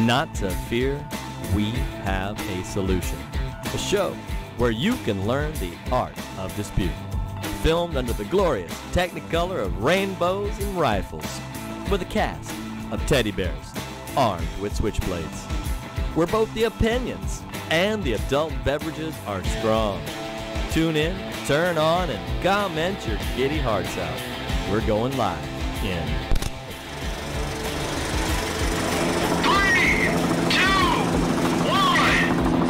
Not to fear, we have a solution. A show where you can learn the art of dispute. Filmed under the glorious technicolor of rainbows and rifles. With a cast of teddy bears armed with switchblades. Where both the opinions and the adult beverages are strong. Tune in, turn on, and comment your giddy hearts out. We're going live in 3, 2, 1,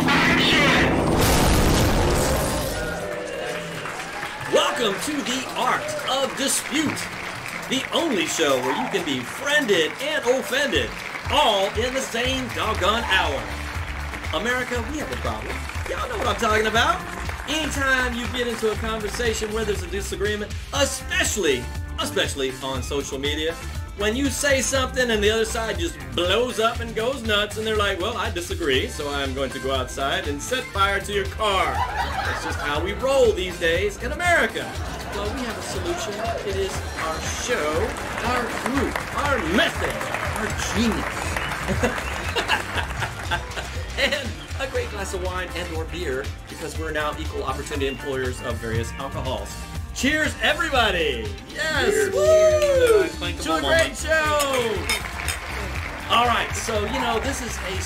action! Welcome to the Art of Dispute, the only show where you can be friended and offended all in the same doggone hour. America, we have a problem. Y'all know what I'm talking about. Anytime you get into a conversation where there's a disagreement, especially on social media, when you say something and the other side just blows up and goes nuts and they're like, well, I disagree, so I'm going to go outside and set fire to your car. That's just how we roll these days in America. Well, we have a solution. It is our show, our group, our method, our genius. And a great glass of wine and or beer, because we're now equal opportunity employers of various alcohols. Cheers, everybody! Yes! Cheers. Woo! To a great show! All right, so, this is a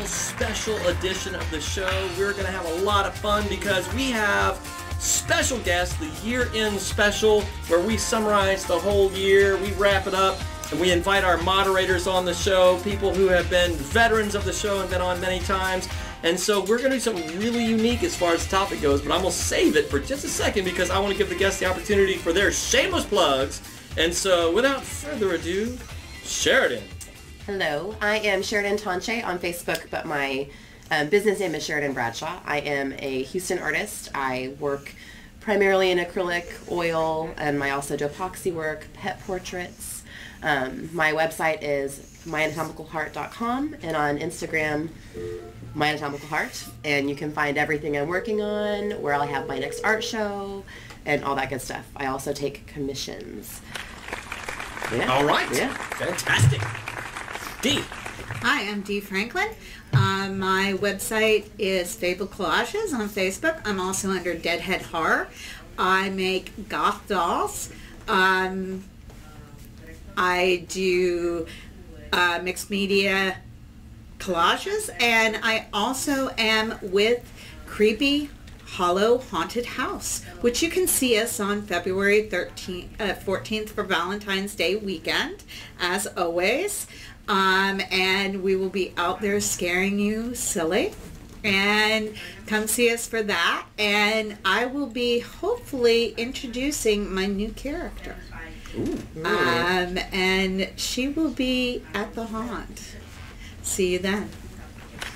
special edition of the show. We're going to have a lot of fun because we have special guests, the year-end special, where we summarize the whole year, we wrap it up, and we invite our moderators on the show, people who have been veterans of the show and been on many times. And so we're going to do something really unique as far as the topic goes, but I'm going to save it for just a second because I want to give the guests the opportunity for their shameless plugs. And so without further ado, Sheridan. Hello, I am Sheridan Tonche on Facebook, but my business name is Sheridan Bradshaw. I am a Houston artist. I work primarily in acrylic, oil, and I also do epoxy work, pet portraits. My website is myaanatomicalheart.com, and on Instagram, My Anatomical Heart, and you can find everything I'm working on, where I'll have my next art show, and all that good stuff. I also take commissions. Yeah. All right. Yeah. Fantastic. Dee. Hi, I'm Dee Franklin. My website is Fable Collages on Facebook. I'm also under Deadhead Horror. I make goth dolls. I do mixed media collages, and I also am with Creepy Hollow Haunted House, which you can see us on February 14th for Valentine's Day weekend, as always. And we will be out there scaring you silly. And come see us for that. And I will be hopefully introducing my new character. Ooh. And she will be at the haunt. See you then.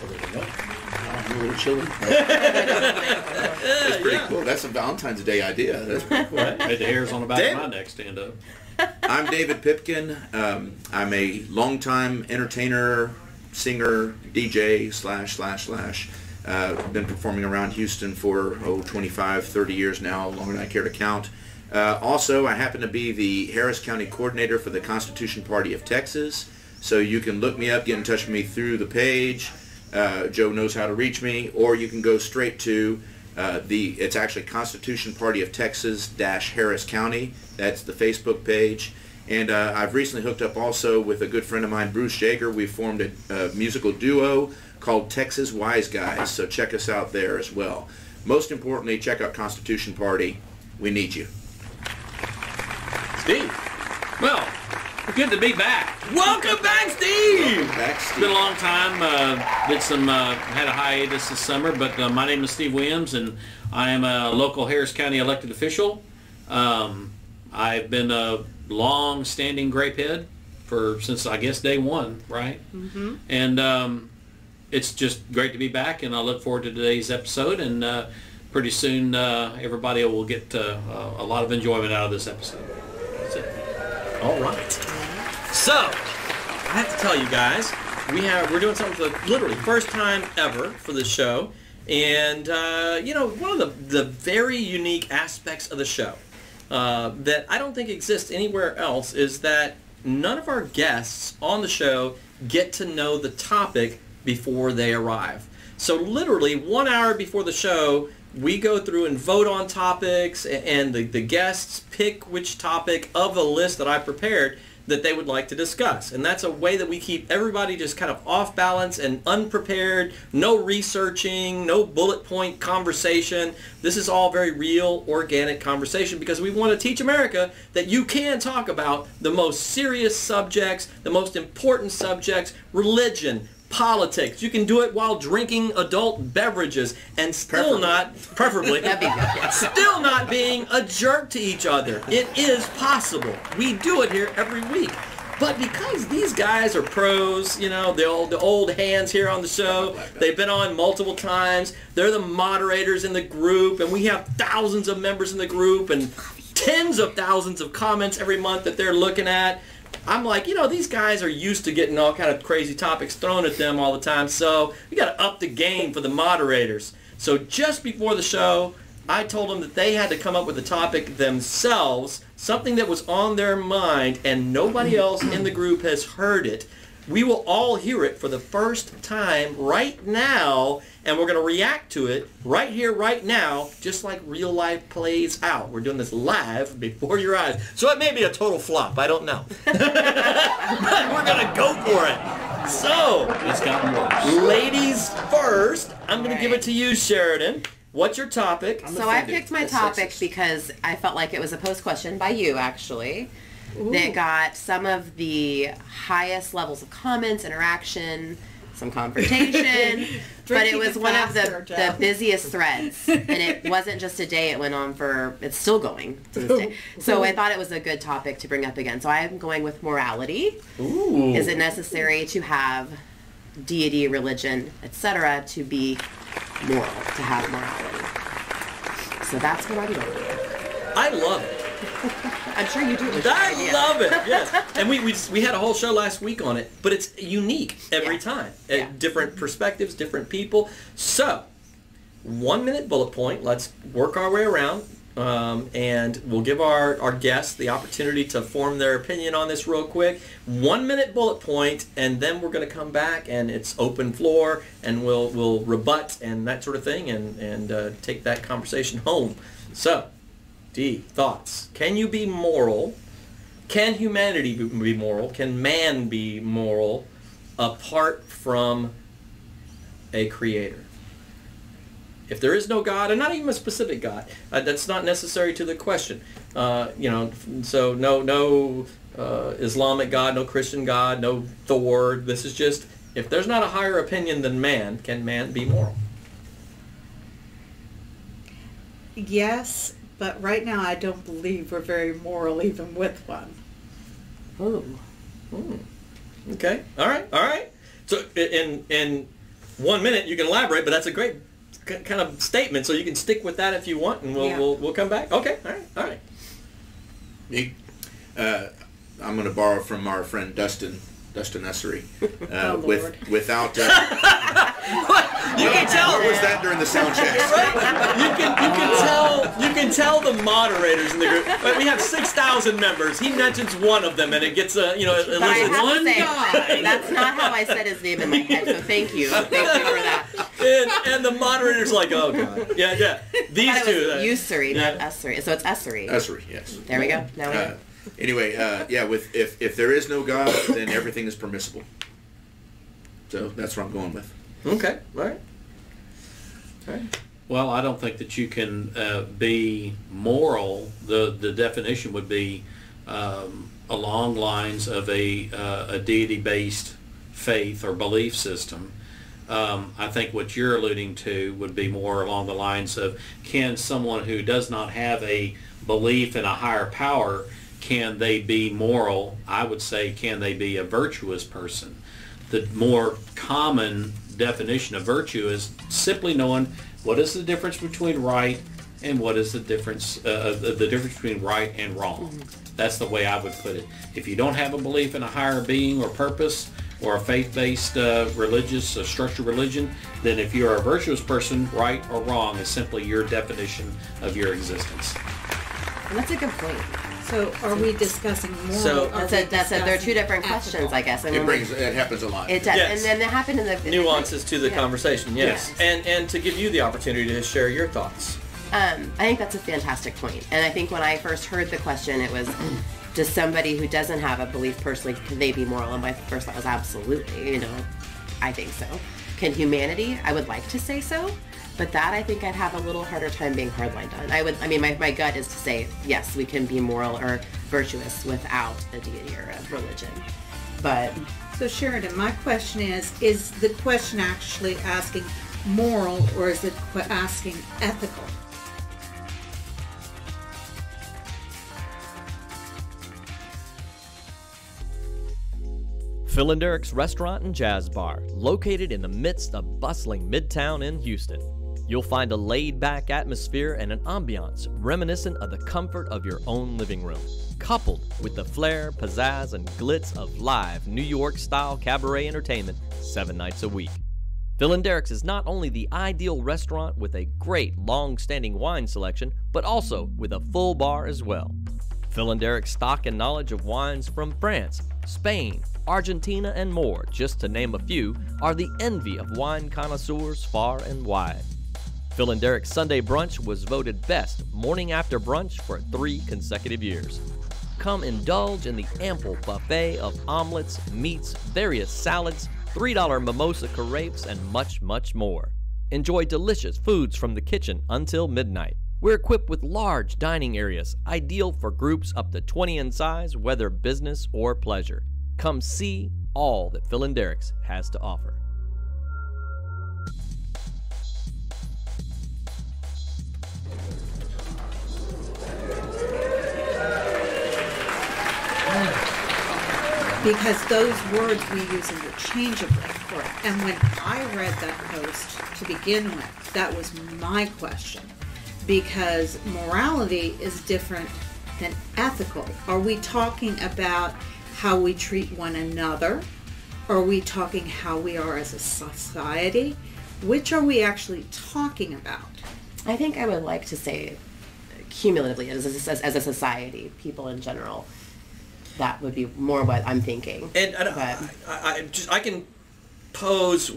I'm a little chilly. That's pretty cool. That's a Valentine's Day idea. That's pretty cool. Made the hairs on the back of my neck stand up. I'm David Pipkin. I'm a longtime entertainer, singer, DJ, / been performing around Houston for 25, 30 years now, longer than I care to count. Also, I happen to be the Harris County coordinator for the Constitution Party of Texas. So you can look me up, get in touch with me through the page. Joe knows how to reach me, or you can go straight to it's actually Constitution Party of Texas - Harris County. That's the Facebook page. And I've recently hooked up also with a good friend of mine, Bruce Jaeger. We formed a musical duo called Texas Wise Guys. So check us out there as well. Most importantly, check out Constitution Party. We need you. Steve. Well, good to be back. Welcome back, Steve! Welcome back, Steve. It's been a long time. Had a hiatus this summer, but my name is Steve Williams, and I am a local Harris County elected official. I've been a long-standing grapehead since I guess day one, right? Mm-hmm. And it's just great to be back, and I look forward to today's episode. And pretty soon, everybody will get a lot of enjoyment out of this episode. That's it. All right. So, I have to tell you guys, we're doing something for the literally first time ever for the show. And, one of the very unique aspects of the show that I don't think exists anywhere else is that none of our guests on the show get to know the topic before they arrive. So literally 1 hour before the show, we go through and vote on topics, and the guests pick which topic of the list that I prepared that they would like to discuss. And that's a way that we keep everybody just kind of off balance and unprepared, no researching, no bullet point conversation. This is all very real, organic conversation because we want to teach America that you can talk about the most serious subjects, the most important subjects, religion, politics. You can do it while drinking adult beverages and still preferably still not being a jerk to each other. It is possible. We do it here every week. But because these guys are pros, you know, the old hands here on the show, they've been on multiple times, they're the moderators in the group, and we have thousands of members in the group and tens of thousands of comments every month that they're looking at. I'm like, you know, these guys are used to getting all kind of crazy topics thrown at them all the time, so we got to up the game for the moderators. So just before the show, I told them that they had to come up with a topic themselves, something that was on their mind, and nobody else in the group has heard it. We will all hear it for the first time right now, and we're going to react to it right here, right now, just like real life plays out. We're doing this live before your eyes. So it may be a total flop. I don't know. But we're going to go for it. So, It's gotten worse. ladies first, I'm going to give it to you, Sheridan. What's your topic? So I picked my topic because I felt like it was a post question by you, actually, that got some of the highest levels of comments, interaction, some confrontation, but it was one of the busiest threads, and it wasn't just a day. It went on for, it's still going to this day. So I thought it was a good topic to bring up again. So I'm going with morality. Ooh. Is it necessary to have deity, religion, etc., to be moral, to have morality? So that's what I'm going with. I love it. I'm sure you do. I love it, yes. And we had a whole show last week on it, but it's unique every time. Different perspectives, different people. So, 1 minute bullet point. Let's work our way around, and we'll give our guests the opportunity to form their opinion on this real quick. 1 minute bullet point, and then we're going to come back, and it's open floor, and we'll rebut and that sort of thing, and take that conversation home. So, D, thoughts. Can you be moral? Can humanity be moral? Can man be moral apart from a creator? If there is no God, and not even a specific God, that's not necessary to the question. You know, so no Islamic God, no Christian God, no Thor. This is just, if there's not a higher opinion than man, can man be moral? Yes, but right now I don't believe we're very moral even with one. Oh. Okay. All right. So in 1 minute you can elaborate, but that's a great kind of statement. So you can stick with that if you want, and we'll come back. Okay. All right. Me? I'm going to borrow from our friend Dustin Essery. Without You can tell. Where was that during the sound check? You can tell the moderators in the group. But we have 6,000 members. He mentions one of them, and it gets But I have to say, that's not how I said his name in my head. So thank you for that. And the moderator's like, oh god, yeah. These two. Usury, not Essery. So it's Essery. Essery, yes. There we go. Now we know. Anyway, if there is no God, then everything is permissible. So that's what I'm going with. Okay, all right. Well, I don't think that you can be moral. The definition would be along lines of a deity-based faith or belief system. I think what you're alluding to would be more along the lines of, can someone who does not have a belief in a higher power, can they be moral? I would say, can they be a virtuous person? The more common definition of virtue is simply knowing what is the difference between right and what is the difference between right and wrong. That's the way I would put it. If you don't have a belief in a higher being or purpose or a faith-based structured religion, then if you're a virtuous person, right or wrong is simply your definition of your existence. And that's a good point. So are we discussing moral? So- or are we They're two different discussing questions, I guess. I It mean, it happens a lot. it does, Yes. and then it happened in the Nuances to the Yeah. conversation, yes. And to give you the opportunity to share your thoughts. I think that's a fantastic point. And I think when I first heard the question, it was, does somebody who doesn't have a belief personally, can they be moral? And my first thought was absolutely, I think so. Can humanity? I would like to say so. But that I think I'd have a little harder time being hardlined on. My gut is to say, yes, we can be moral or virtuous without a deity or a religion. But So Sheridan, my question is the question actually asking moral or is it asking ethical? Phil and Derek's Restaurant and Jazz Bar, located in the midst of bustling Midtown in Houston. You'll find a laid-back atmosphere and an ambiance reminiscent of the comfort of your own living room, coupled with the flair, pizzazz, and glitz of live New York-style cabaret entertainment 7 nights a week. Phil and Derek's is not only the ideal restaurant with a great long-standing wine selection, but also with a full bar as well. Phil and Derek's stock and knowledge of wines from France, Spain, Argentina, and more, just to name a few, are the envy of wine connoisseurs far and wide. Phil and Derek's Sunday Brunch was voted best morning after brunch for 3 consecutive years. Come indulge in the ample buffet of omelets, meats, various salads, $3 mimosa carafes, and much, much more. Enjoy delicious foods from the kitchen until midnight. We're equipped with large dining areas, ideal for groups up to 20 in size, whether business or pleasure. Come see all that Phil and Derek's has to offer. Because those words we use interchangeably. Correct. And when I read that post to begin with, that was my question. Because morality is different than ethical. Are we talking about how we treat one another? Are we talking how we are as a society? Which are we actually talking about? I think I would like to say cumulatively as a society, people in general. That would be more what I'm thinking. And I can pose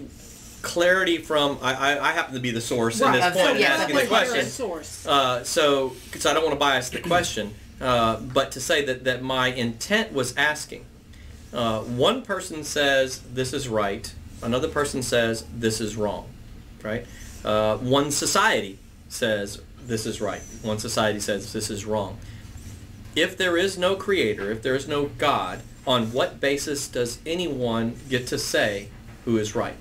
clarity from, I happen to be the source in this point in asking the question. So, because I don't want to bias the question, but to say that my intent was asking. One person says this is right, another person says this is wrong, right? One society says this is right, one society says this is wrong. If there is no creator, if there is no God, on what basis does anyone get to say who is right?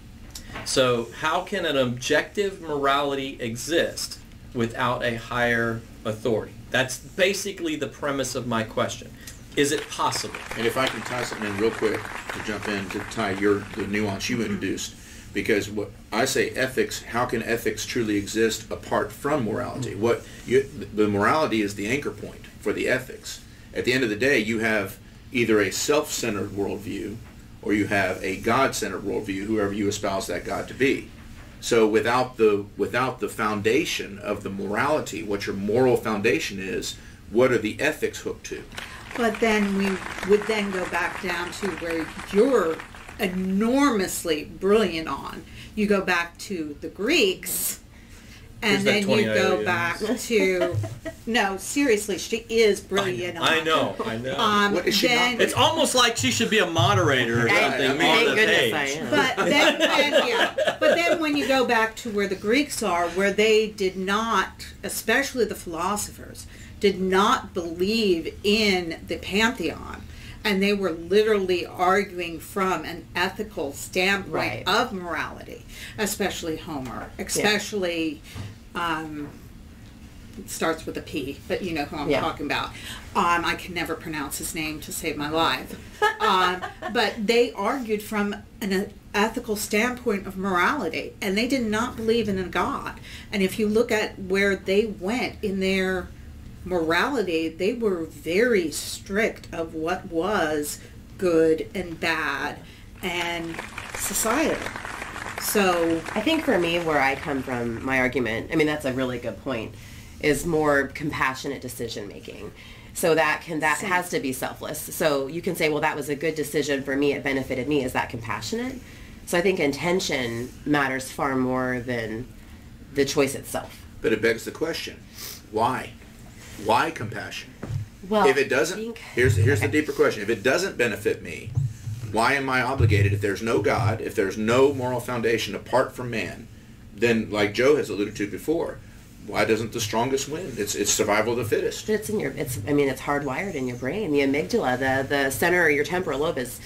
So how can an objective morality exist without a higher authority? That's basically the premise of my question. Is it possible? And if I can tie something in real quick to jump in to tie the nuance you introduced, because what I say ethics, how can ethics truly exist apart from morality? The morality is the anchor point for the ethics. At the end of the day, you have either a self-centered worldview or you have a God-centered worldview, whoever you espouse that God to be. So without the foundation of the morality, what your moral foundation is, what are the ethics hooked to? But then we would then go back down to where you're enormously brilliant on. You go back to the Greeks, and then you go back to... No, seriously, she is brilliant on. I know. What is she not? It's almost like she should be a moderator or something on Thank the goodness I page. am. But then when you go back to where the Greeks are, where they did not, especially the philosophers, did not believe in the pantheon, and they were literally arguing from an ethical standpoint of morality, especially Homer, especially, it starts with a P, but you know who I'm talking about. I can never pronounce his name to save my life. But they argued from an ethical standpoint of morality, and they did not believe in a God. And if you look at where they went in their morality, they were very strict of what was good and bad and societal. So I think for me, where I come from, my argument, I mean, that's a really good point, is more compassionate decision making. So that has to be selfless. So you can say, well, that was a good decision for me. It benefited me. Is that compassionate? So I think intention matters far more than the choice itself. But it begs the question, why? Why compassion? Well, if it doesn't, here's the deeper question. If it doesn't benefit me, why am I obligated? If there's no God, if there's no moral foundation apart from man, then, like Joe has alluded to before, why doesn't the strongest win? It's survival of the fittest. But it's hardwired in your brain. The amygdala, the center of your temporal lobe is,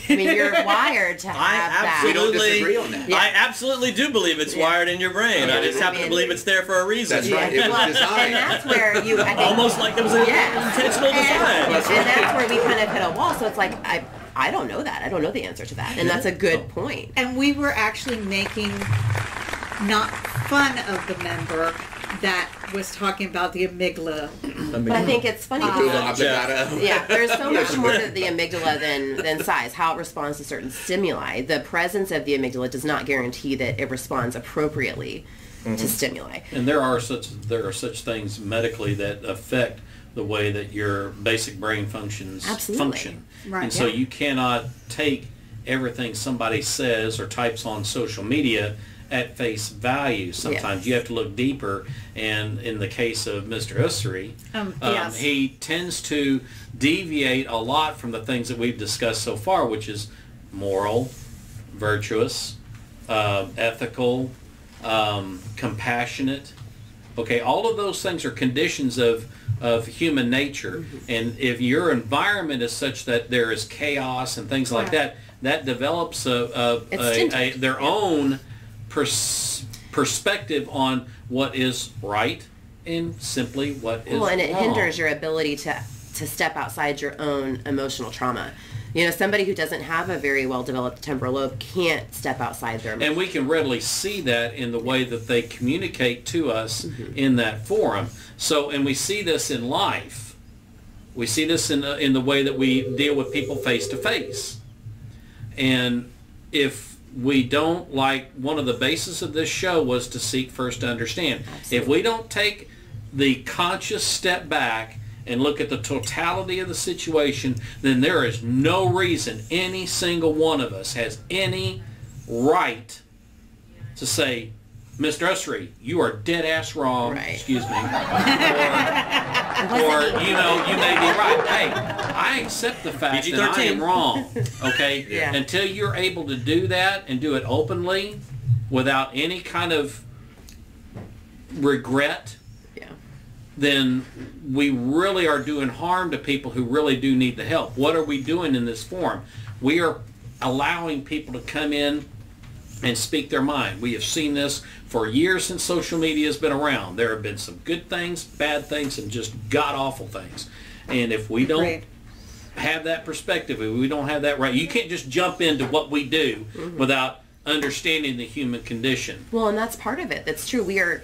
you're wired to have that. We don't disagree on that. Yeah. I absolutely do believe it's wired in your brain. I just happen to believe it's there for a reason. That's right. It was designed. And that's where you... I think, almost like there was an intentional design. And that's where we kind of hit a wall. So it's like, I don't know that. I don't know the answer to that. And that's a good point. And we were actually making not fun of the member that was talking about the amygdala. But I think it's funny. There's so much more to the amygdala than size, how it responds to certain stimuli. The presence of the amygdala does not guarantee that it responds appropriately to stimuli. And there are such things medically that affect the way that your basic brain functions function. Right. And so you cannot take everything somebody says or types on social media at face value. Sometimes you have to look deeper, and in the case of Mr. Ussery, he tends to deviate a lot from the things that we've discussed so far, which is moral, virtuous, ethical, compassionate. Okay, all of those things are conditions of human nature, and if your environment is such that there is chaos and things like that, that develops their own perspective on what is right and simply what is and it wrong. hinders your ability to step outside your own emotional trauma. Somebody who doesn't have a very well developed temporal lobe can't step outside their emotions. And we can readily see that in the way that they communicate to us in that forum. So, and we see this in life. We see this in the way that we deal with people face to face. And if we don't, like, one of the bases of this show was to seek first to understand. Absolutely. If we don't take the conscious step back and look at the totality of the situation, then there is no reason any single one of us has any right to say, Mr. Ussery, you are dead ass wrong. Right. Excuse me. or you may be right. Hey, I accept the fact PG-13. that I am wrong. Okay? Yeah. Until you're able to do that and do it openly without any kind of regret, then we really are doing harm to people who really do need the help. What are we doing in this forum? We are allowing people to come in and speak their mind. We have seen this for years since social media has been around. There have been some good things, bad things, and just god-awful things. And if we don't have that perspective, if we don't have that right, you can't just jump into what we do without understanding the human condition. Well, and that's part of it. That's true. We are,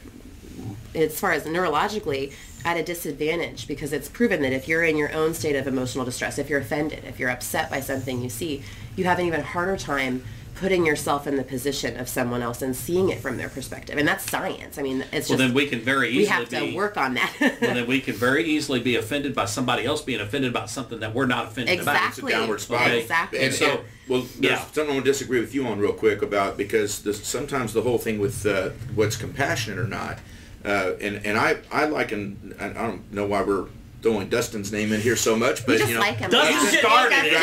as far as neurologically, at a disadvantage, because it's proven that if you're in your own state of emotional distress, if you're offended, if you're upset by something you see, you have an even harder time putting yourself in the position of someone else and seeing it from their perspective. And that's science. I mean, it's just... Well, then we can very easily we have to work on that. Well, then we can very easily be offended by somebody else being offended about something that we're not offended about. It's a downward spiral. Okay? Exactly. And so, there's something I want to disagree with you on real quick about, because sometimes the whole thing with what's compassionate or not, and I liken, I don't know why we're throwing Dustin's name in here so much, but like him. Dustin started it.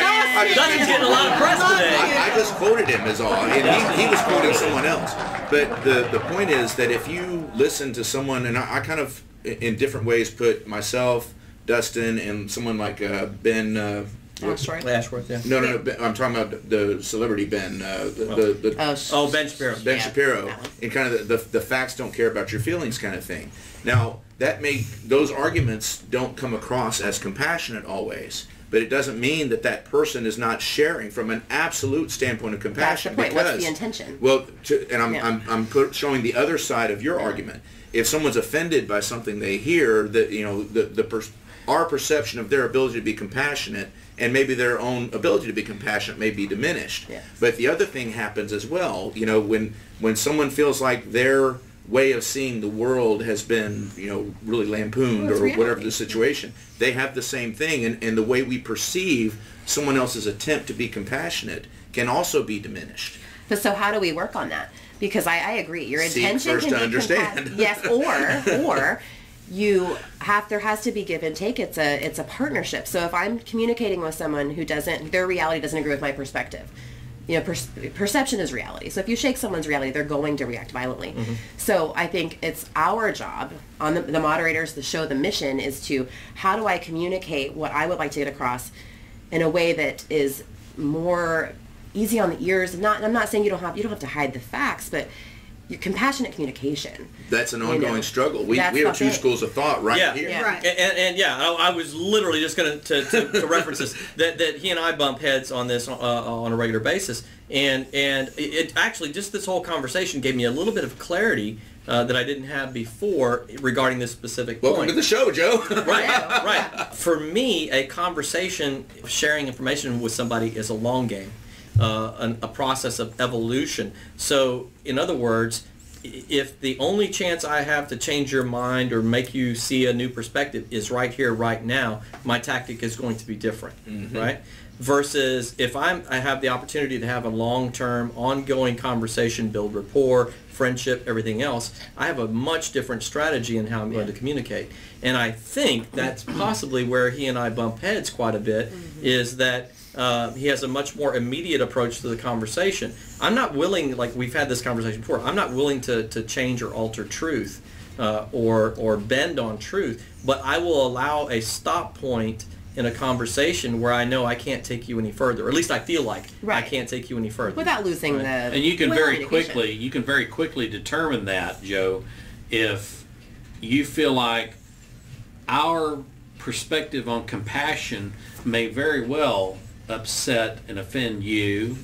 Dustin's getting a lot of press today. I just quoted him as all, and he was quoting someone else. But the point is that if you listen to someone, and I kind of in different ways put myself, Dustin, and someone like Ben. Ashworth, yeah. No, I'm talking about the celebrity Ben. Ben Shapiro. Ben Shapiro, and kind of the facts don't care about your feelings kind of thing. Now, those arguments don't come across as compassionate always, but it doesn't mean that person is not sharing from an absolute standpoint of compassion. That's the point. What's the intention? Well, I'm showing the other side of your argument. If someone's offended by something they hear, that our perception of their ability to be compassionate and maybe their own ability to be compassionate may be diminished. Yes. But the other thing happens as well. When someone feels like their way of seeing the world has been, really lampooned, or whatever the situation. They have the same thing, and the way we perceive someone else's attempt to be compassionate can also be diminished. But so how do we work on that? Because I agree, your intention first can to be understand. Yes, or there has to be give and take. It's a partnership. So if I'm communicating with someone who their reality doesn't agree with my perspective, perception is reality. So if you shake someone's reality, they're going to react violently. Mm-hmm. So I think it's our job on the moderators, the show, the mission is to, how do I communicate what I would like to get across in a way that is more easy on the ears. I'm not saying you don't have to hide the facts, but your compassionate communication. That's an ongoing struggle. We have two schools of thought here. Yeah. Right. And I was literally just going to reference this, that he and I bump heads on this on a regular basis, and it actually, just this whole conversation gave me a little bit of clarity that I didn't have before regarding this specific point. Welcome to the show, Joe. Right. For me, a conversation, sharing information with somebody is a long game. A process of evolution. So, in other words, if the only chance I have to change your mind or make you see a new perspective is right here, right now, my tactic is going to be different, right? Versus if I have the opportunity to have a long-term, ongoing conversation, build rapport, friendship, everything else, I have a much different strategy in how I'm going to communicate. And I think that's possibly where he and I bump heads quite a bit, is that he has a much more immediate approach to the conversation. I'm not willing, like we've had this conversation before, I'm not willing to change or alter truth or bend on truth, but I will allow a stop point in a conversation where I know I can't take you any further, or at least I feel like I can't take you any further. Without losing the... And you can very quickly determine that, Joe, if you feel like our perspective on compassion may very well upset and offend you,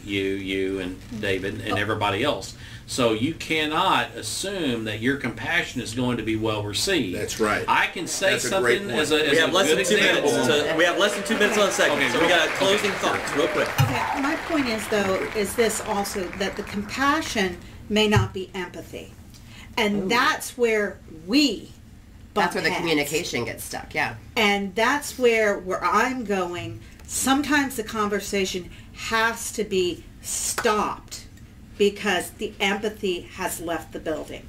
and David, and everybody else. So you cannot assume that your compassion is going to be well received. That's right. I can say something as a we have less good than 2 example. minutes. We have less than 2 minutes on the segment, Okay, so we got closing thoughts, real quick. Okay, my point is, though, is this also, that the compassion may not be empathy. And that's where we bump That's where the heads. communication gets stuck, yeah. And that's where I'm going. Sometimes the conversation has to be stopped because the empathy has left the building.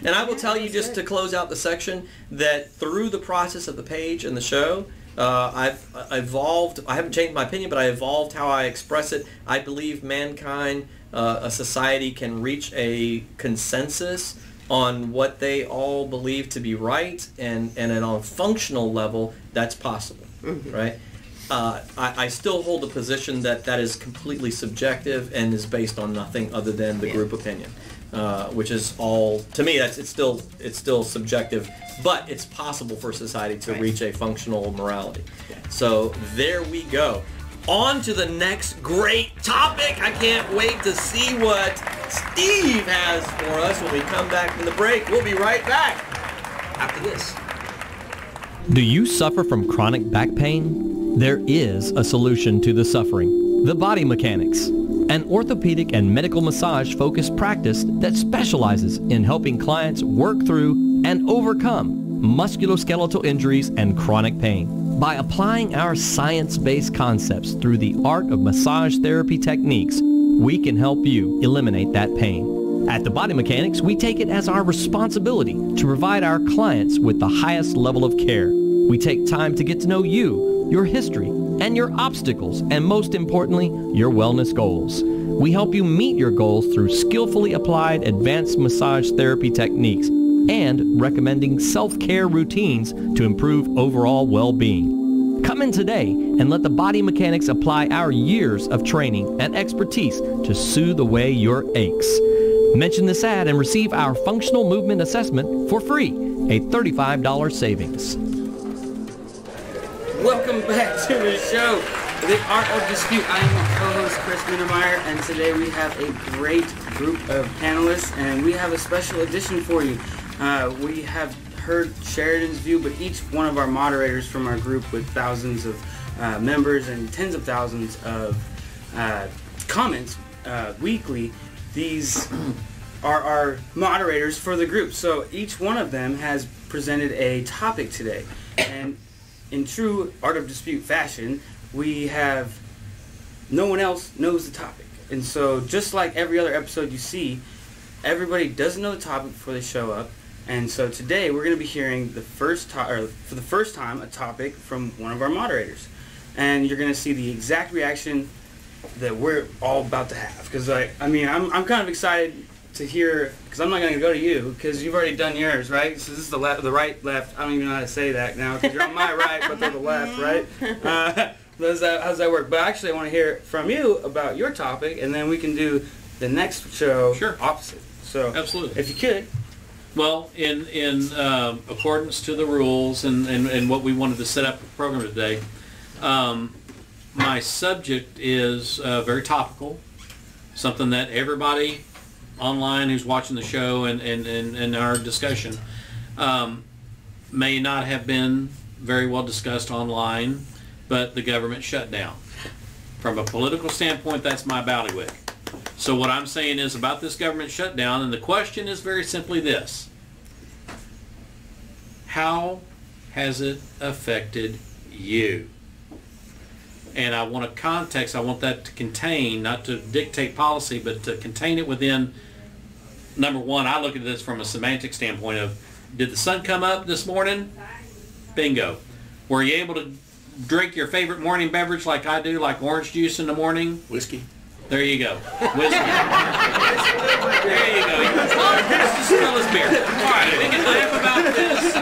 And I will tell you, just to close out the section, that through the process of the page and the show, I've evolved. I haven't changed my opinion, but I evolved how I express it. I believe mankind, a society, can reach a consensus on what they all believe to be right, and on a functional level, that's possible, right? I still hold the position that is completely subjective and is based on nothing other than the group opinion, which is all, to me, it's still subjective, but it's possible for society to reach a functional morality. So there we go. On to the next great topic. I can't wait to see what Steve has for us when we come back from the break. We'll be right back after this. Do you suffer from chronic back pain? There is a solution to the suffering. The Body Mechanics, an orthopedic and medical massage focused practice that specializes in helping clients work through and overcome musculoskeletal injuries and chronic pain. By applying our science-based concepts through the art of massage therapy techniques, we can help you eliminate that pain. At The Body Mechanics, we take it as our responsibility to provide our clients with the highest level of care. We take time to get to know you, your history, and your obstacles, and most importantly, your wellness goals. We help you meet your goals through skillfully applied advanced massage therapy techniques and recommending self-care routines to improve overall well-being. Come in today and let The Body Mechanics apply our years of training and expertise to soothe away your aches. Mention this ad and receive our functional movement assessment for free, a $35 savings. Welcome back to the show, The Art of Dispute. I am your co-host, Chris Minamyer, and today we have a great group of panelists, and we have a special edition for you. We have heard Sheridan's view, but each one of our moderators from our group, with thousands of members and tens of thousands of comments weekly, these are our moderators for the group. So each one of them has presented a topic today. And in true Art of Dispute fashion, we have no one else knows the topic. And so just like every other episode you see, everybody doesn't know the topic before they show up. And so today we're going to be hearing for the first time a topic from one of our moderators. And you're going to see the exact reaction that we're all about to have. Because I'm kind of excited to hear, because I'm not going to go to you because you've already done yours, right? So this is the right, left. I don't even know how to say that now because you're on my right, but they're the left, right? How does that work? But actually, I want to hear from you about your topic, and then we can do the next show opposite. So, absolutely, if you could. Well, in accordance to the rules and what we wanted to set up the program today, my subject is very topical, something that everybody online who's watching the show and our discussion may not have been very well discussed online. But the government shutdown. From a political standpoint, that's my bailiwick. So what I'm saying is about this government shutdown, and the question is very simply this: how has it affected you? And I want a context. I want that to contain, not to dictate policy, but to contain it within. Number one, I look at this from a semantic standpoint of: did the sun come up this morning? Bingo. Were you able to drink your favorite morning beverage like I do, like orange juice in the morning? Whiskey. There you go. Whiskey. There you go. Here's the still is beer. All right, we can laugh about this,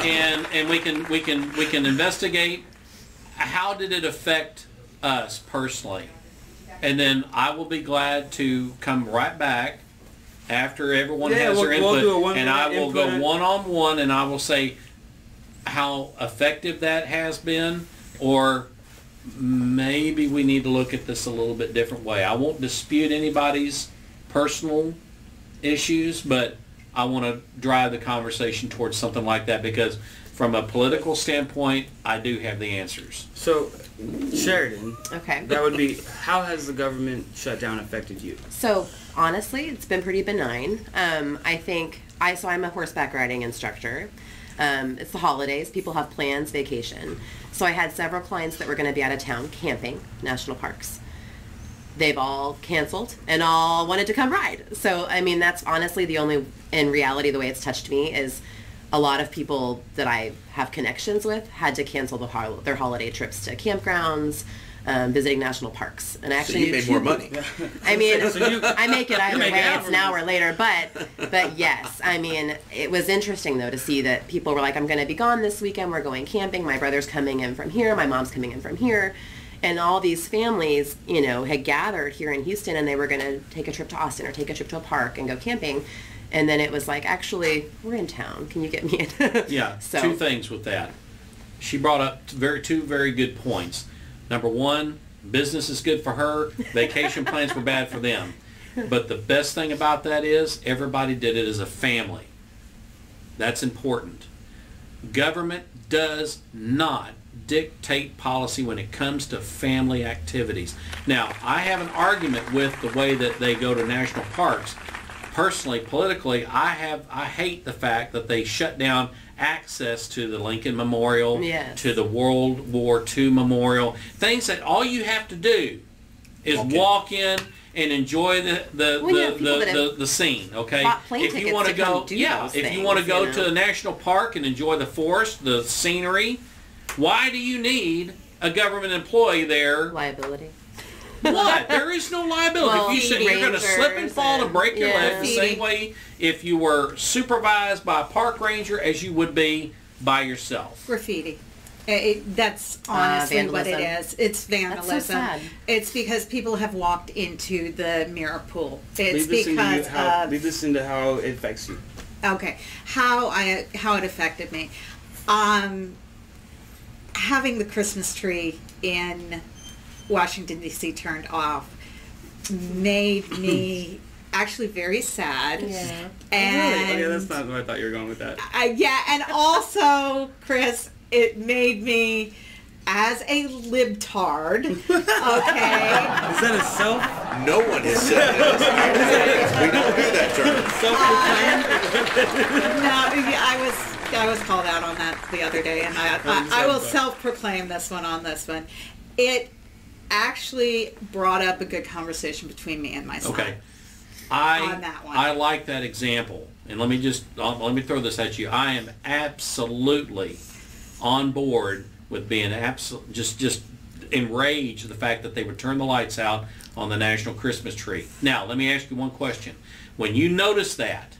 and we can investigate how did it affect us personally, and then I will be glad to come right back after everyone has their input, and I will go one-on-one, and I will say how effective that has been, or maybe we need to look at this a little bit different way. I won't dispute anybody's personal issues, but I want to drive the conversation towards something like that because from a political standpoint, I do have the answers. So, Sheridan, okay, that would be, how has the government shutdown affected you? So, honestly, it's been pretty benign. I'm a horseback riding instructor. It's the holidays. People have plans, vacation. So I had several clients that were going to be out of town camping, national parks. They've all canceled and all wanted to come ride. So, I mean, that's honestly in reality, the way it's touched me is a lot of people that I have connections with had to cancel their holiday trips to campgrounds, visiting national parks. And actually, so you made more money. I mean, I make it either way. It's an hour later, but yes, I mean, it was interesting though to see that people were like, "I'm going to be gone this weekend. We're going camping. My brother's coming in from here. My mom's coming in from here." And all these families, had gathered here in Houston, and they were going to take a trip to Austin or take a trip to a park and go camping. And then it was like, actually, we're in town. Can you get me in? Yeah, two things with that. She brought up two very good points. Number one, business is good for her. Vacation plans were bad for them. But the best thing about that is everybody did it as a family. That's important. Government does not dictate policy when it comes to family activities. Now, I have an argument with the way that they go to national parks. Personally, politically, I hate the fact that they shut down access to the Lincoln Memorial, yes, to the World War II Memorial, things that all you have to do is walk in and enjoy the scene. Okay, if you want to go, if you want to go to a national park and enjoy the forest, the scenery, why do you need a government employee there? Liability. What? There is no liability. Well, if you're going to slip and fall and break your leg the same way if you were supervised by a park ranger as you would be by yourself. Graffiti. That's honestly what it is. It's vandalism. That's so sad. It's because people have walked into the mirror pool. It's lead this into how it affects you. Okay, how it affected me. Having the Christmas tree in Washington, D.C. turned off made me actually very sad. Yeah. And okay, that's not what I thought you were going with that. And also, Chris, it made me, as a libtard, okay. Is that a No one has said that. We don't do that term. No, yeah, I was called out on that the other day, and I will self-proclaim this one on this one. It actually brought up a good conversation between me and my son. Okay. On that one. I like that example. And let me throw this at you. I am absolutely on board with being just enraged at the fact that they would turn the lights out on the national Christmas tree. Now, let me ask you one question. When you noticed that,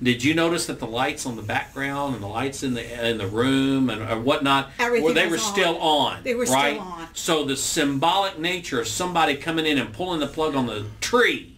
did you notice that the lights on the background and the lights in the room and whatnot, they were still on? They were right? still on. So the symbolic nature of somebody coming in and pulling the plug on the tree,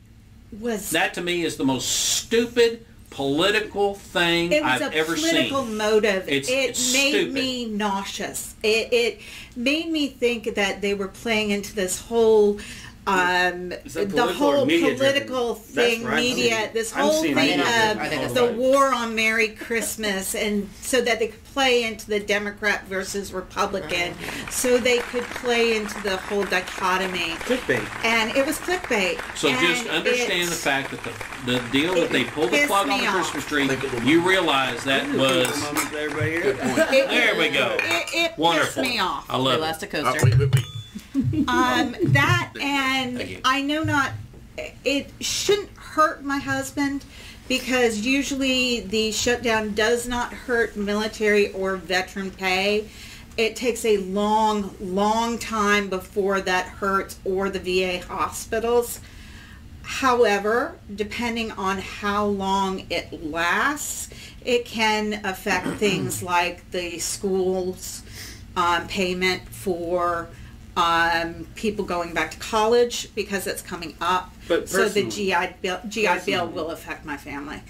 that to me is the most stupid political thing I've ever seen. It was a political motive. It made stupid. me nauseous. It made me think that they were playing into this whole the whole political thing, media, this whole thing of the war on Merry Christmas, and so that they could play into the Democrat versus Republican, so they could play into the whole dichotomy. Clickbait. And it was clickbait. So just understand the fact that the deal that they pulled the plug on the Christmas tree, you realize that was... Good point. There we go. It Wonderful. pissed me off. I love it. Elastic coaster. Wait. That, and I know not, it shouldn't hurt my husband, because usually the shutdown does not hurt military or veteran pay. It takes a long time before that hurts, or the VA hospitals. However, depending on how long it lasts, it can affect things like the school's payment for people going back to college, because it's coming up. But so the GI bill will affect my family.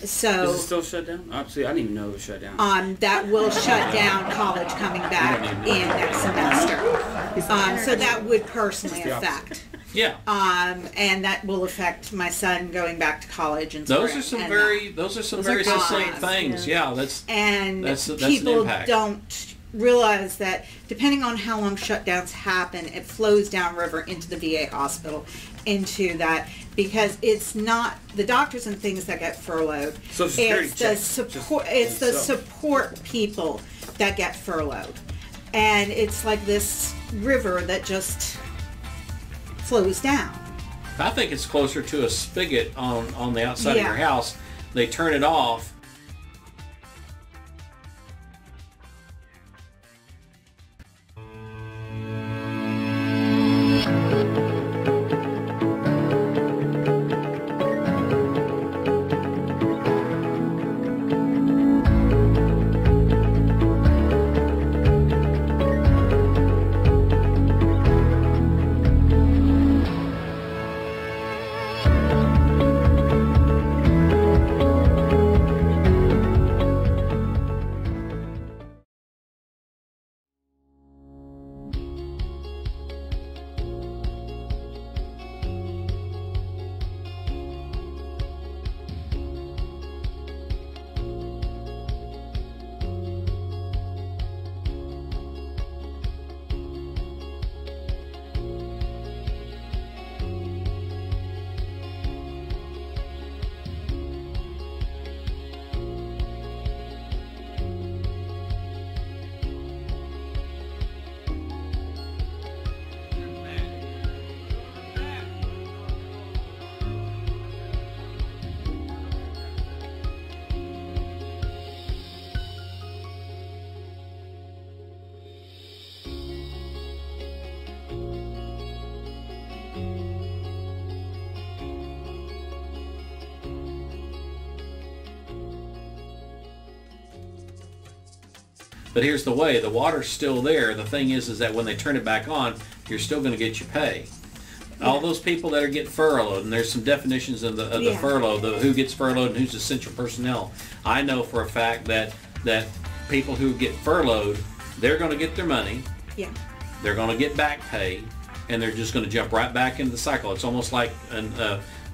So is it still shut down? Obviously, I didn't even know it was shut down. that will shut down college coming back in next semester. So that would personally affect. Yeah. And that will affect my son going back to college and those are some very succinct things. Yeah, that's people an impact. Don't realize that depending on how long shutdowns happen, it flows downriver into the VA hospital, into that, because it's not the doctors and things that get furloughed. It's the support. It's the support people that get furloughed, and it's like this river that just flows down. I think it's closer to a spigot on the outside of your house. They turn it off. But here's the way, the water's still there. The thing is that when they turn it back on, you're still going to get your pay. All those people that are getting furloughed, and there's some definitions of the furlough, who gets furloughed and who's essential personnel. I know for a fact that people who get furloughed, they're going to get their money. Yeah. They're going to get back pay, and they're just going to jump right back into the cycle. It's almost like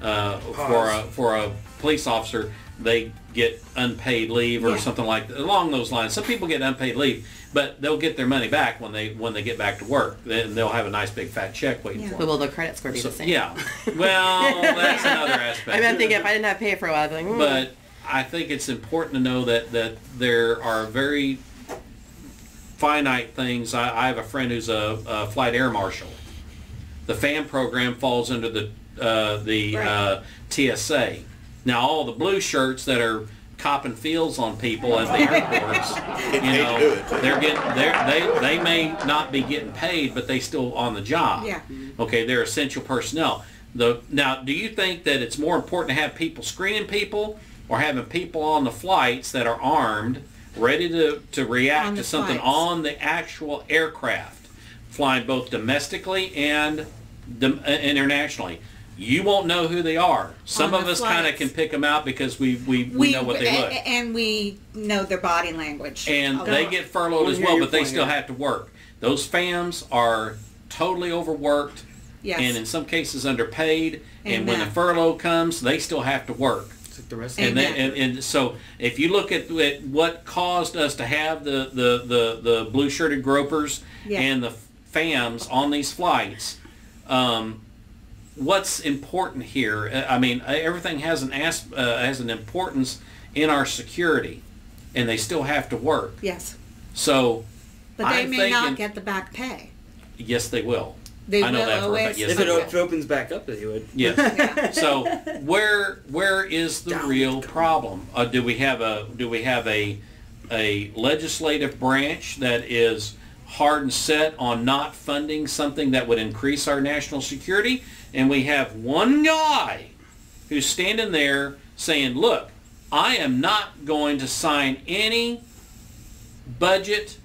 for a police officer they get unpaid leave or something like that, along those lines. Some people get unpaid leave, but they'll get their money back when they get back to work. Then they'll have a nice big fat check waiting for them. But will the credit score be the same? Yeah. Well, that's another aspect. I mean, I'm thinking if I didn't have to pay for a while, I'd be like, But I think it's important to know that there are very finite things. I have a friend who's a flight air marshal. The FAM program falls under the TSA. Now, all the blue shirts that are copping fields on people at the airports, they may not be getting paid, but they still on the job. Yeah. Okay, they're essential personnel. Now, do you think that it's more important to have people screening people or having people on the flights that are armed, ready to react to something on the actual aircraft, flying both domestically and internationally? You won't know who they are. Some of us kind of can pick them out because we know what they look. And we know their body language. And they get furloughed as well, but they still have to work. Those FAMs are totally overworked and in some cases underpaid. And when the furlough comes, they still have to work. The rest and so if you look at what caused us to have the blue-shirted gropers and the FAMs on these flights, what's important here? I mean, everything has an importance in our security, and they still have to work. Yes. So, but they may not get the back pay. Yes, they will. I know that for a fact. Yes, if it opens back up, they would. Yes. Yeah. So where is the real problem? Do we have a legislative branch that is hard and set on not funding something that would increase our national security? And we have one guy who's standing there saying, look, I am not going to sign any budget,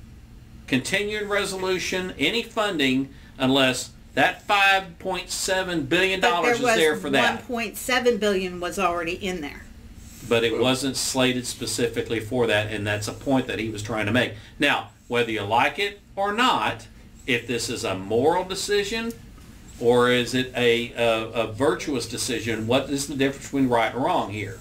continuing resolution, any funding unless that $5.7 billion is there for that. $1.7 billion was already in there. But it wasn't slated specifically for that, and that's a point that he was trying to make. Now, whether you like it or not, if this is a moral decision or is it a virtuous decision, what is the difference between right and wrong here?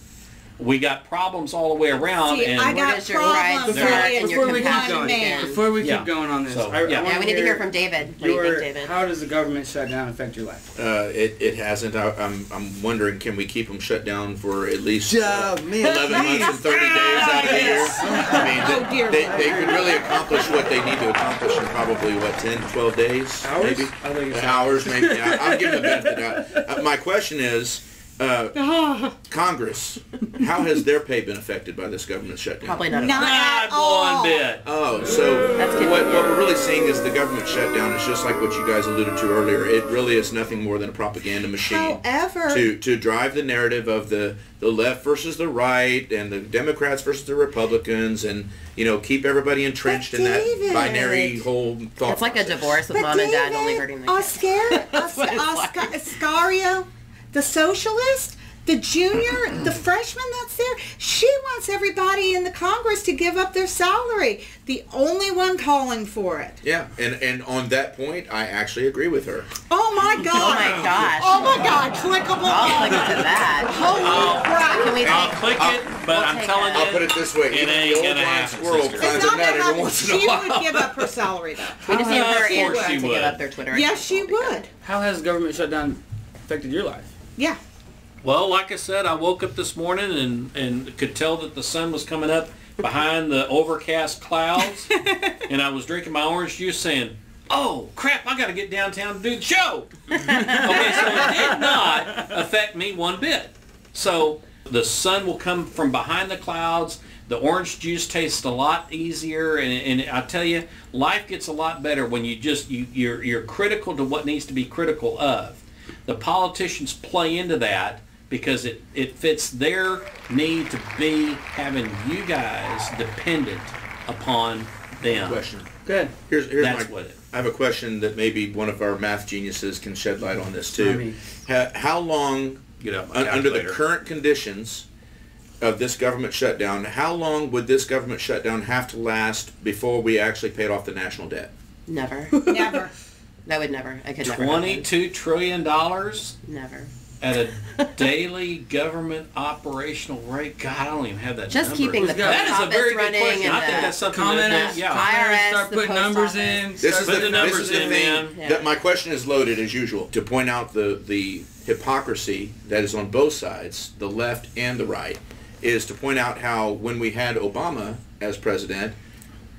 We got problems all the way around. See, and I got problems before we keep going on this. So, we need to hear from David. What do you think, David? How does the government shutdown affect your life? It hasn't. I'm wondering, can we keep them shut down for at least 11 months and 30 days out of the year? I mean, they could really accomplish what they need to accomplish in probably, 10, 12 days? Hours? Maybe? I think it's hours, maybe. I'll give them the benefit of the doubt. My question is, Congress, how has their pay been affected by this government shutdown? Probably not. Not one bit. Oh, so what we're really seeing is the government shutdown is just like what you guys alluded to earlier. It really is nothing more than a propaganda machine. However, to drive the narrative of the left versus the right and the Democrats versus the Republicans, and keep everybody entrenched in that binary whole thought. It's like a divorce with mom and dad only hurting the kids. Oscario, the socialist, the junior, the freshman that's there, she wants everybody in the Congress to give up their salary. The only one calling for it. Yeah, and on that point, I actually agree with her. Oh my God! Oh my gosh! Oh my God! Clickable. I'll click into that. Holy crap! Can we I'll click it, but I'm telling you, I'll put it this way: it ain't gonna happen. Squirrel sister. finds It's a not nut gonna every happen. once in a She while. would give up her salary though. We just need her Of and course she to give would. up their Twitter. Yes, she would. How has government shutdown affected your life? Yeah. Well, like I said, I woke up this morning and could tell that the sun was coming up behind the overcast clouds, and I was drinking my orange juice saying, oh, crap, I got to get downtown to do the show. Okay, so it did not affect me one bit. So the sun will come from behind the clouds. The orange juice tastes a lot easier, and I tell you, life gets a lot better when you're critical to what needs to be critical of. The politicians play into that because it fits their need to be having you guys dependent upon them. Question. Good. Here's That's what it. I have a question that maybe one of our math geniuses can shed light on this too. How long, under the current conditions of this government shutdown, how long would this government shutdown have to last before we actually paid off the national debt? Never. Never. That would never. I could never. $22 trillion? Never. at a daily government operational rate. God, I don't even have that Just number. keeping the That is a office very good running question. and I think the that's something Commenters, yeah. commenters IRS, start the putting post numbers office. in. This is Put the the numbers this is the in, thing. man. Yeah. That my question is loaded as usual to point out the hypocrisy that is on both sides, the left and the right, is to point out how when we had Obama as president,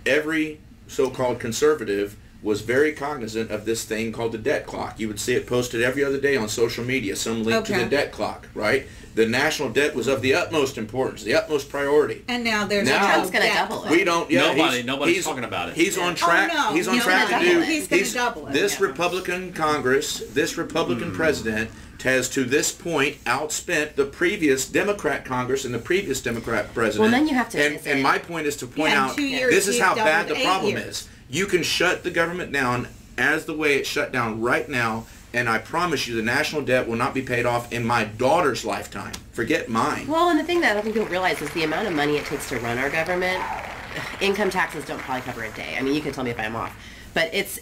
every so-called conservative was very cognizant of this thing called the debt clock. You would see it posted every other day on social media, some link to Okay. the debt clock, right? The national debt was of the utmost importance, the utmost priority. And now there's Now- a Trump's gonna debt double it. clock. We don't. Yeah, Nobody's he's talking about it. He's on track. Oh, no. He's on He's track gonna to do. double it. He's gonna double it. This Yeah. Republican Congress, this Republican president has to this point outspent the previous Democrat Congress and the previous Democrat president. Well, then you have to And, visit. and my point is to point Yeah, in out 2 years this is he's how bad doubled the 8 problem years. is. You can shut the government down as the way it's shut down right now. And I promise you the national debt will not be paid off in my daughter's lifetime. Forget mine. Well, and the thing that I don't think people realize is the amount of money it takes to run our government. Income taxes don't probably cover a day. I mean, you can tell me if I'm off, but it's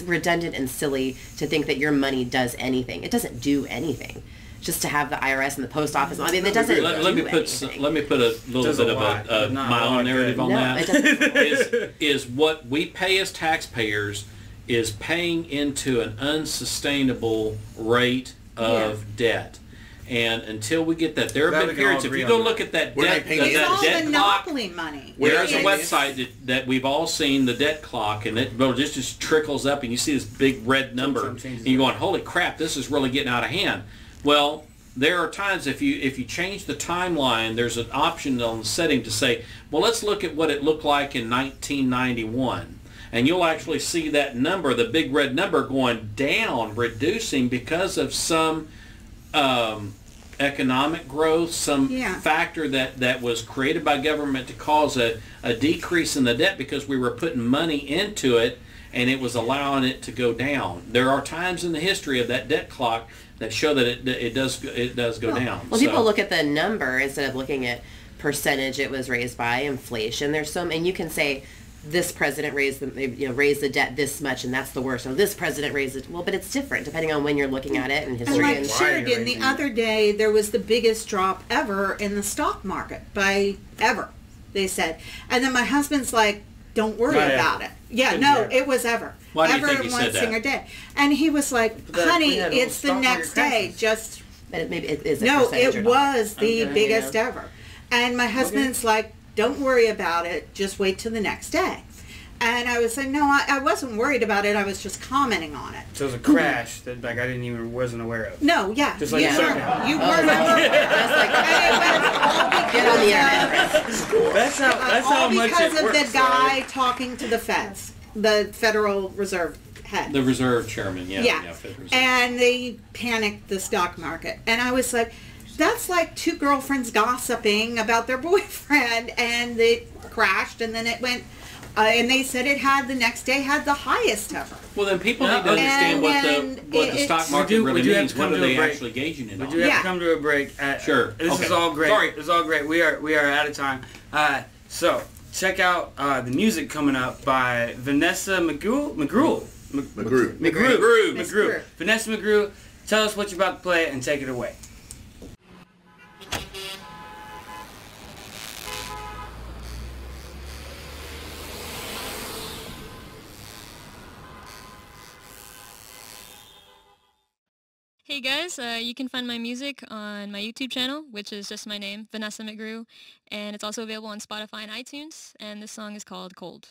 redundant and silly to think that your money does anything. It doesn't do anything. Just to have the IRS and the post office. I mean, it doesn't. Let me do put anything. let me put a little Does bit a of lot, but not my a lot own narrative good. on No, that. it doesn't. is what we pay as taxpayers is paying into an unsustainable rate of debt. And until we get that, there That have we been can all periods. If agree you on go that. look at that We're not debt, paying It's that all debt clock, monopoly money. there's a It's- website that we've all seen, the debt clock, and it just trickles up, and you see this big red number, Sometimes and changes you're it. going, "Holy crap, this is really getting out of hand." Well, there are times if you change the timeline, there's an option on the setting to say, "Well, let's look at what it looked like in 1991." And you'll actually see that number, the big red number, going down, reducing because of some economic growth, some factor that was created by government to cause a decrease in the debt because we were putting money into it and it was allowing it to go down. There are times in the history of that debt clock that show that it does go down. Well, So- people look at the number instead of looking at percentage it was raised by inflation. There's some, and you can say this president raised the debt this much, and that's the worst. Or this president raised it. Well, but it's different depending on when you're looking at it and And history. like And Sheridan, the other day, there was the biggest drop ever in the stock market by ever, they said. And then my husband's like, don't worry Not about ever. it. Yeah, Couldn't no, be it was ever. Why do you ever think in he one said that? single day. And he was like, But honey, we had a it's the stock market next day. crisis. Just, but it, maybe it is a no, percentage or it not. was the Okay. biggest ever. And my husband's like, don't worry about it. Just wait till the next day. And I was like, no, I wasn't worried about it. I was just commenting on it. So it was a crash that like I wasn't aware of. No, yeah. Just like you a were. shutdown. You Oh, were. Just like get on the internet. That's how all much because it of works. the guy talking to the feds, the Federal Reserve head. The Reserve Chairman, yeah. Federal Reserve. And they panicked the stock market. And I was like, that's like two girlfriends gossiping about their boyfriend, and it crashed, and then it went, and they said it had the next day had the highest ever. Well, then people Yeah. need to understand And what the stock it's- market we really do have means. to come What are to a they break. actually gauging it We on? do have Yeah. to come to a break. Sure. This Okay. is all great. Sorry. This is all great. We are out of time. So check out the music coming up by Vanessa McGrew. McGrew. McGrew. Vanessa McGrew. Tell us what you're about to play and take it away. Hey guys, you can find my music on my YouTube channel, which is just my name, Vanessa McGrew, and it's also available on Spotify and iTunes, and this song is called Cold.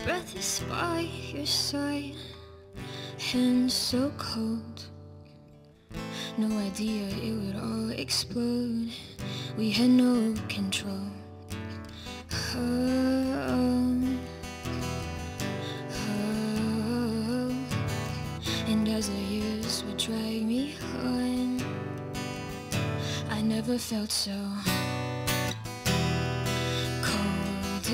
Breath is by your side, hands so cold. No idea it would all explode. We had no control. And as the years would drag me on, I never felt so cold.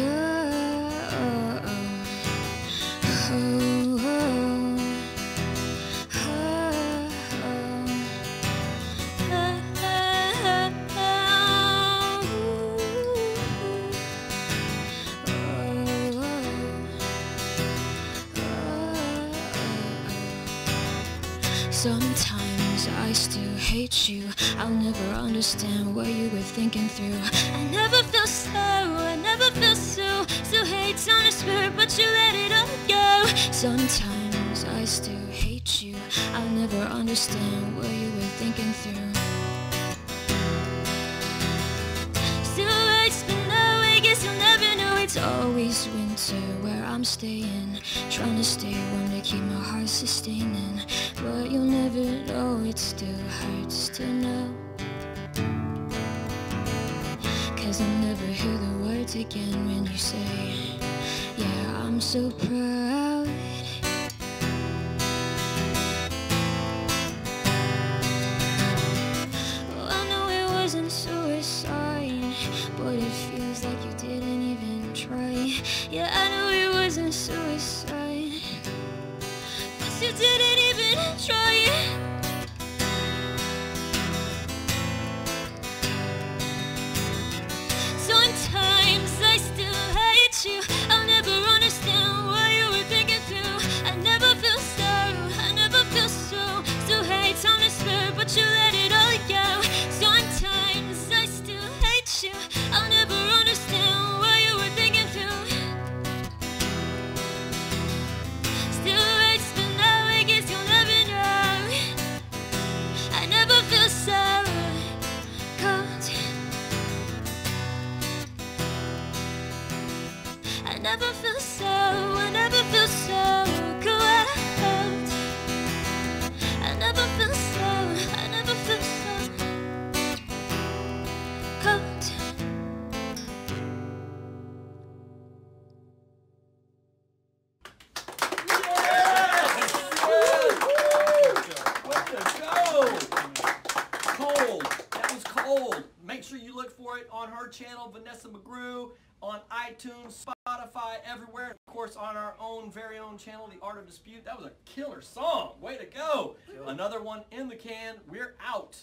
Sometimes I still hate you. I'll never understand what you were thinking through. I never felt so, I never felt so hate on a spirit, but you let it all go. Sometimes I still hate you. I'll never understand what you were thinking through. Still it's been no, I guess you'll never know. It's always winter where I'm staying, trying to stay warm to keep my heart sustaining. But you'll never know, it still hurts to know. Cause I'll never hear the words again when you say, yeah, I'm so proud. Oh, I know it wasn't suicide, but it feels like you didn't even try. Yeah, I know it wasn't suicide, but you didn't even try. Sometimes I still hate you. I'll never understand what you were thinking through. I never feel so, I never feel so hate on the spirit, but you let it all go. Sometimes I still hate you. I'll never understand what you were thinking through. Still hurts, but now I guess you'll never know. I never feel so cold. I never feel so, I never feel so cold. I never feel so, I never feel so cold. Way to go! Cold. That was cold. Make sure you look for it on her channel, Vanessa McGrew, on iTunes, Spotify, everywhere. Of course, on our own, very own channel, The Art of Dispute. That was a killer song. Way to go. Another one in the can. We're out.